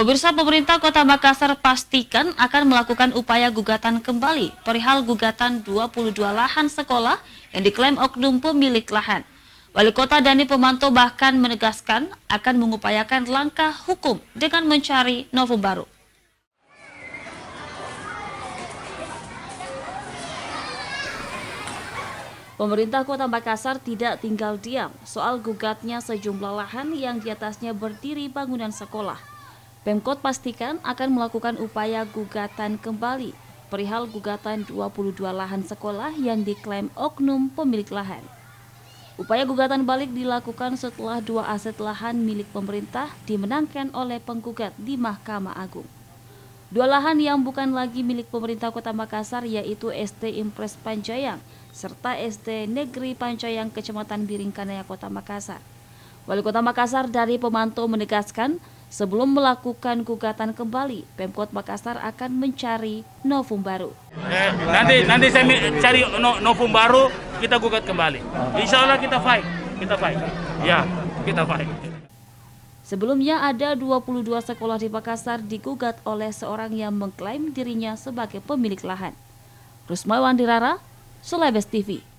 Pemirsa, pemerintah Kota Makassar pastikan akan melakukan upaya gugatan kembali perihal gugatan 22 lahan sekolah yang diklaim oknum pemilik lahan. Wali Kota Dani Pemanto bahkan menegaskan akan mengupayakan langkah hukum dengan mencari novum baru. Pemerintah Kota Makassar tidak tinggal diam soal gugatnya sejumlah lahan yang di atasnya berdiri bangunan sekolah. Pemkot pastikan akan melakukan upaya gugatan kembali perihal gugatan 22 lahan sekolah yang diklaim oknum pemilik lahan. Upaya gugatan balik dilakukan setelah 2 aset lahan milik pemerintah dimenangkan oleh penggugat di Mahkamah Agung. 2 lahan yang bukan lagi milik pemerintah Kota Makassar yaitu SD Impres Pancayang serta SD Negeri Pancayang Kecamatan Biringkanaya Kota Makassar. Wali Kota Makassar Dani Pemanto menegaskan sebelum melakukan gugatan kembali, Pemkot Makassar akan mencari novum baru. Nanti saya cari novum baru, kita gugat kembali. Insya Allah kita fight. Ya, kita fight. Sebelumnya ada 22 sekolah di Makassar digugat oleh seorang yang mengklaim dirinya sebagai pemilik lahan. Rusmawan Dirara, Sulawesi TV.